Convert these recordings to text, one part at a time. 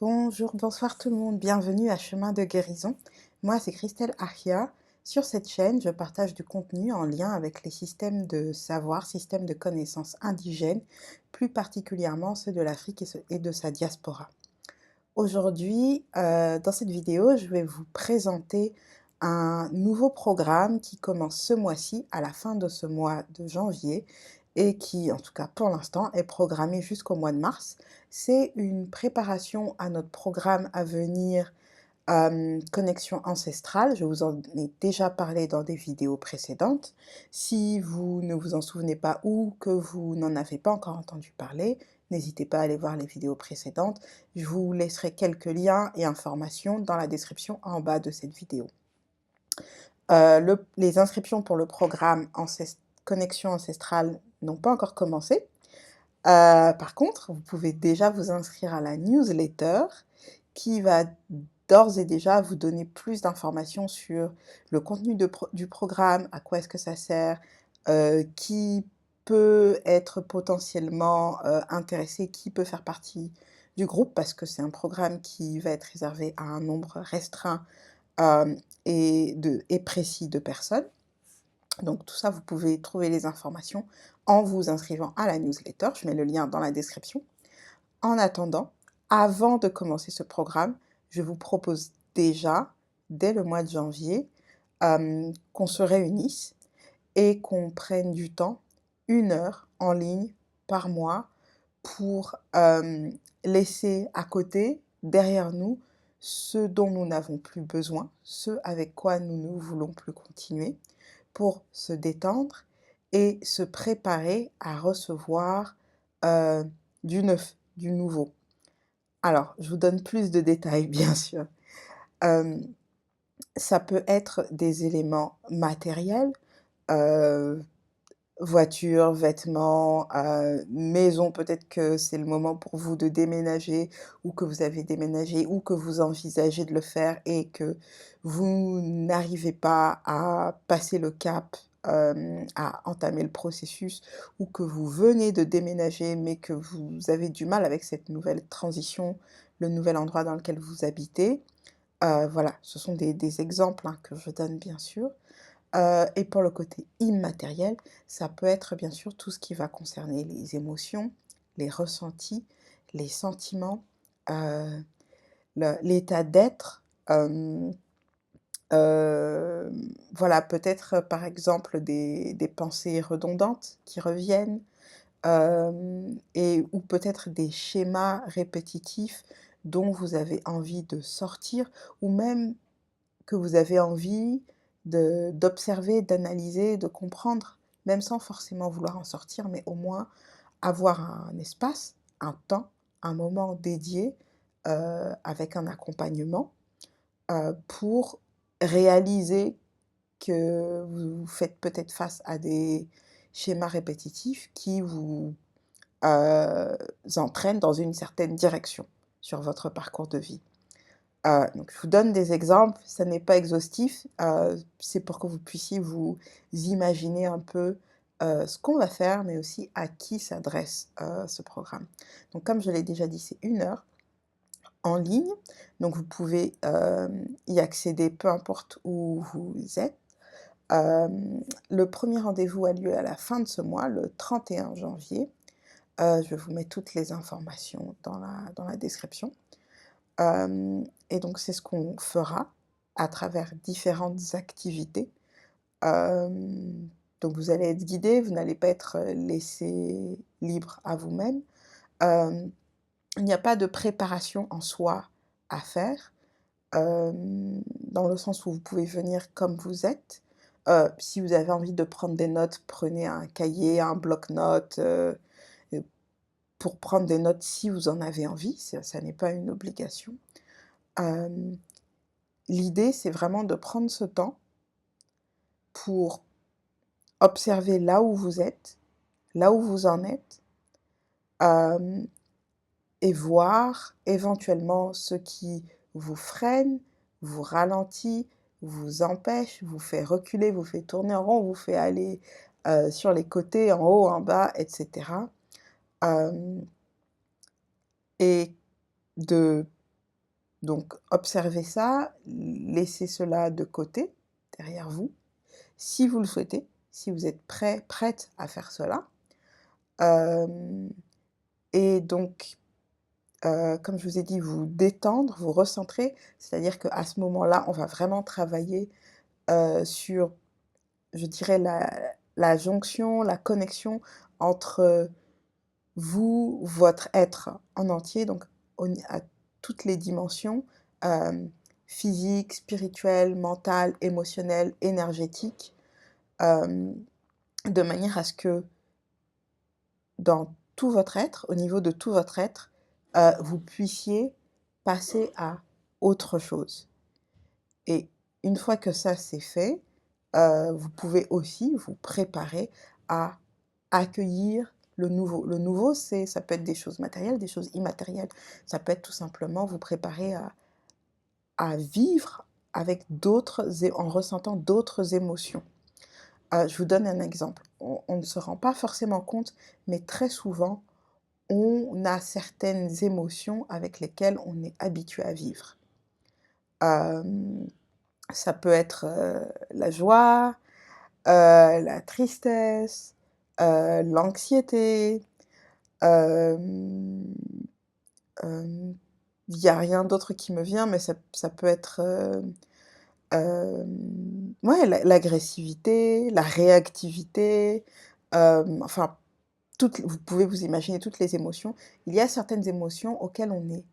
Bonjour, bonsoir tout le monde, bienvenue à Chemin de guérison. Moi, c'est Christelle Achia. Sur cette chaîne, je partage du contenu en lien avec les systèmes de savoir, systèmes de connaissances indigènes, plus particulièrement ceux de l'Afrique et de sa diaspora. Aujourd'hui, dans cette vidéo, je vais vous présenter un nouveau programme qui commence ce mois-ci, à la fin de ce mois de janvier, et qui, en tout cas pour l'instant, est programmé jusqu'au mois de mars. C'est une préparation à notre programme à venir, Connexion ancestrale. Je vous en ai déjà parlé dans des vidéos précédentes. Si vous ne vous en souvenez pas ou que vous n'en avez pas encore entendu parler, n'hésitez pas à aller voir les vidéos précédentes. Je vous laisserai quelques liens et informations dans la description en bas de cette vidéo. Les inscriptions pour le programme Connexion ancestrale n'ont pas encore commencé. Par contre, vous pouvez déjà vous inscrire à la newsletter qui va d'ores et déjà vous donner plus d'informations sur le contenu du programme, à quoi est-ce que ça sert, qui peut être potentiellement intéressé, qui peut faire partie du groupe, parce que c'est un programme qui va être réservé à un nombre restreint et précis de personnes. Donc tout ça, vous pouvez trouver les informations en vous inscrivant à la newsletter. Je mets le lien dans la description. En attendant, avant de commencer ce programme, je vous propose déjà, dès le mois de janvier, qu'on se réunisse et qu'on prenne du temps, 1 heure en ligne par mois, pour laisser à côté, derrière nous, ce dont nous n'avons plus besoin, ce avec quoi nous ne voulons plus continuer, pour se détendre et se préparer à recevoir du neuf, du nouveau. Alors, je vous donne plus de détails, bien sûr. Ça peut être des éléments matériels, heu, voiture, vêtements, maison, peut-être que c'est le moment pour vous de déménager ou que vous avez déménagé ou que vous envisagez de le faire et que vous n'arrivez pas à passer le cap, à entamer le processus, ou que vous venez de déménager mais que vous avez du mal avec cette nouvelle transition, le nouvel endroit dans lequel vous habitez. Voilà, ce sont des exemples, hein, que je donne bien sûr. Et pour le côté immatériel, ça peut être bien sûr tout ce qui va concerner les émotions, les ressentis, les sentiments, l'état d'être, voilà, peut-être par exemple des pensées redondantes qui reviennent, ou peut-être des schémas répétitifs dont vous avez envie de sortir, ou même que vous avez envie d'observer, d'analyser, de comprendre, même sans forcément vouloir en sortir, mais au moins avoir un espace, un temps, un moment dédié, avec un accompagnement, pour réaliser que vous faites peut-être face à des schémas répétitifs qui vous, entraînent dans une certaine direction sur votre parcours de vie. Donc je vous donne des exemples, ça n'est pas exhaustif, c'est pour que vous puissiez vous imaginer un peu, ce qu'on va faire, mais aussi à qui s'adresse, ce programme. Donc comme je l'ai déjà dit, c'est 1 heure en ligne, donc vous pouvez, y accéder peu importe où vous êtes. Le premier rendez-vous a lieu à la fin de ce mois, le 31 janvier. Je vous mets toutes les informations dans la description. Et donc c'est ce qu'on fera à travers différentes activités. Donc vous allez être guidés, vous n'allez pas être, laissés libres à vous-même. Hem, il n'y a pas de préparation en soi à faire, dans le sens où vous pouvez venir comme vous êtes. Si vous avez envie de prendre des notes, prenez un cahier, un bloc-notes, pour prendre des notes si vous en avez envie, ça n'est pas une obligation. Hem L'idée, c'est vraiment de prendre ce temps pour observer là où vous êtes, là où vous en êtes, hem et voir éventuellement ce qui vous freine, vous ralentit, vous empêche, vous fait reculer, vous fait tourner en rond, vous fait aller, sur les côtés, en haut, en bas, et cetera. Hem et de Donc observez ça, laissez cela de côté, derrière vous, si vous le souhaitez, si vous êtes prêt, prête à faire cela. Hem et donc, comme je vous ai dit, vous détendre, vous recentrer, c'est-à-dire qu'à ce moment-là, on va vraiment travailler, sur, je dirais, la jonction, la connexion entre vous, votre être en entier, donc à toutes les dimensions, hem, physique, spirituelle, mentale, émotionnelle, énergétique, hem, de manière à ce que dans tout votre être, au niveau de tout votre être, vous puissiez passer à autre chose. Et une fois que ça c'est fait, vous pouvez aussi vous préparer à accueillir le nouveau. Le nouveau, ça peut être des choses matérielles, des choses immatérielles. Ça peut être tout simplement vous préparer à vivre avec d'autres en ressentant d'autres émotions. Je vous donne un exemple. On ne se rend pas forcément compte, mais très souvent, on a certaines émotions avec lesquelles on est habitué à vivre. Hem, Ça peut être, la joie, la tristesse, l'anxiété, hem, hem, il y a rien d'autre qui me vient, mais ça peut être, ouais, l'agressivité, la réactivité, enfin, vous pouvez vous imaginer toutes les émotions. Il y a certaines émotions auxquelles on est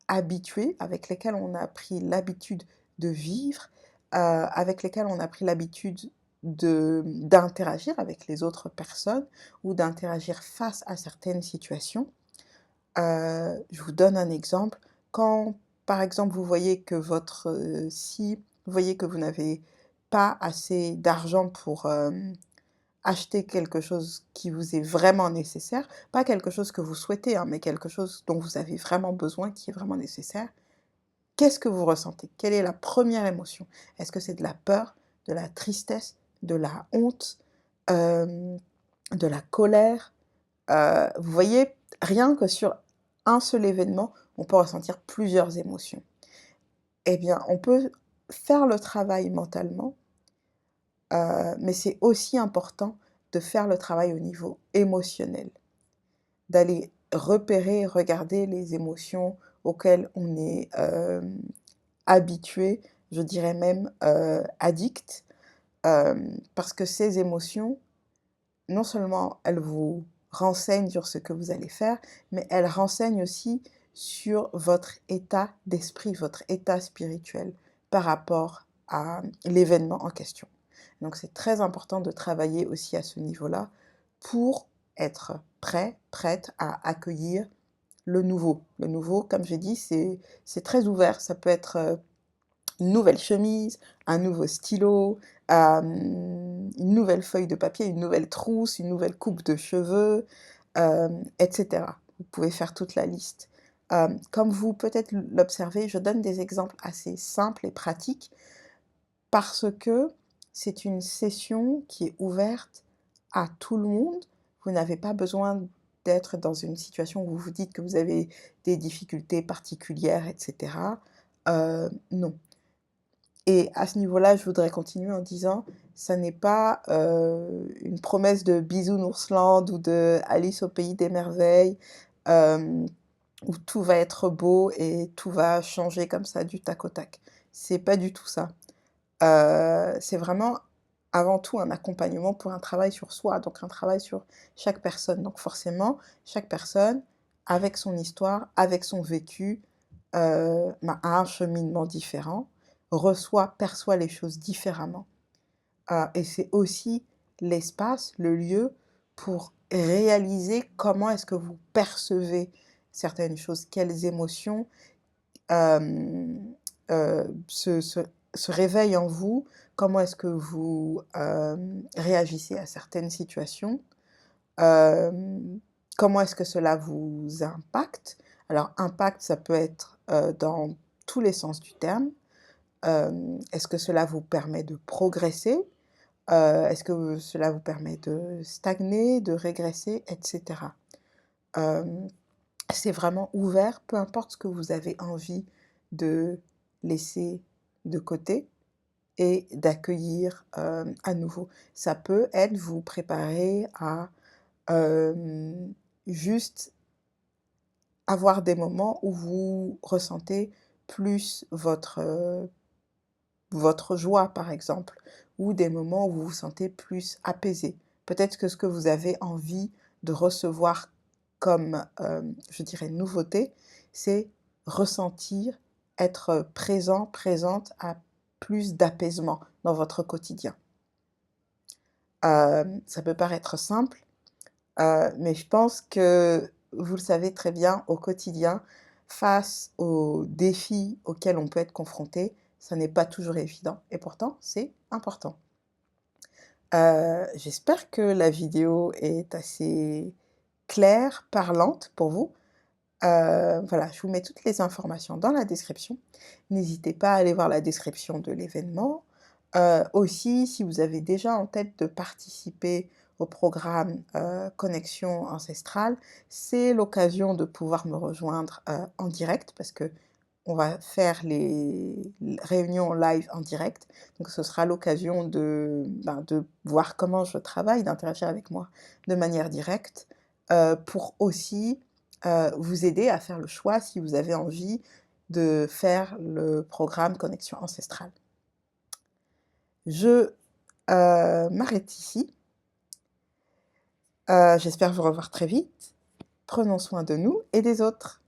habitué, avec lesquels on a pris l'habitude de vivre, avec lesquels on a pris l'habitude d'interagir avec les autres personnes ou d'interagir face à certaines situations. Je vous donne un exemple. Quand, par exemple, vous voyez que si vous voyez que vous n'avez pas assez d'argent pour, acheter quelque chose qui vous est vraiment nécessaire, pas quelque chose que vous souhaitez, hein, mais quelque chose dont vous avez vraiment besoin, qui est vraiment nécessaire. Qu'est-ce que vous ressentez? Quelle est la première émotion? Est-ce que c'est de la peur, de la tristesse, de la honte, hem, de la colère? Vous voyez, rien que sur un seul événement, on peut ressentir plusieurs émotions. Eh bien, on peut faire le travail mentalement, mais c'est aussi important de faire le travail au niveau émotionnel, d'aller repérer, regarder les émotions auxquelles on est, habitué, je dirais même, addict, parce que ces émotions, non seulement elles vous renseignent sur ce que vous allez faire, mais elles renseignent aussi sur votre état d'esprit, votre état spirituel par rapport à l'événement en question. Donc c'est très important de travailler aussi à ce niveau-là pour être prêt, prête à accueillir le nouveau. Le nouveau, comme j'ai dit, c'est très ouvert. Ça peut être, une nouvelle chemise, un nouveau stylo, une nouvelle feuille de papier, une nouvelle trousse, une nouvelle coupe de cheveux, et cetera. Vous pouvez faire toute la liste. Comme vous peut-être l'observez, je donne des exemples assez simples et pratiques parce que c'est une session qui est ouverte à tout le monde. Vous n'avez pas besoin d'être dans une situation où vous vous dites que vous avez des difficultés particulières et cetera. Non. Et à ce niveau-là, je voudrais continuer en disant, ça n'est pas, une promesse de Bisounours-land ou de Alice au pays des merveilles, hem, où tout va être beau et tout va changer comme ça du tac au tac. C'est pas du tout ça. C'est vraiment avant tout un accompagnement pour un travail sur soi, donc un travail sur chaque personne. Donc forcément, chaque personne, avec son histoire, avec son vécu, a un cheminement différent, perçoit les choses différemment. Et c'est aussi l'espace, le lieu pour réaliser comment est-ce que vous percevez certaines choses, quelles émotions, hem, se réveillent en vous, comment est-ce que vous, réagissez à certaines situations, hem, comment est-ce que cela vous impacte. Alors impact, ça peut être, dans tous les sens du terme. Est-ce que cela vous permet de progresser? Est-ce que cela vous permet de stagner, de régresser, et cetera? Hem, c'est vraiment ouvert, peu importe ce que vous avez envie de laisser de côté et d'accueillir à nouveau. Ça peut être vous préparer à juste avoir des moments où vous ressentez plus votre joie, par exemple, ou des moments où vous vous sentez plus apaisé. Peut-être que ce que vous avez envie de recevoir comme, je dirais, nouveauté, c'est ressentir, être présent, présente à plus d'apaisement dans votre quotidien. Ça peut paraître simple, mais je pense que vous le savez très bien, au quotidien, face aux défis auxquels on peut être confronté, ça n'est pas toujours évident et pourtant c'est important. J'espère que la vidéo est assez claire, parlante pour vous. Voilà, je vous mets toutes les informations dans la description. N'hésitez pas à aller voir la description de l'événement. Aussi, si vous avez déjà en tête de participer au programme Connexion ancestrale, c'est l'occasion de pouvoir me rejoindre en direct parce que on va faire les réunions live en direct. Donc ce sera l'occasion de voir comment je travaille, d'interagir avec moi de manière directe, pour aussi vous aider à faire le choix si vous avez envie de faire le programme Connexion ancestrale. Je m'arrête ici. J'espère vous revoir très vite. Prenons soin de nous et des autres.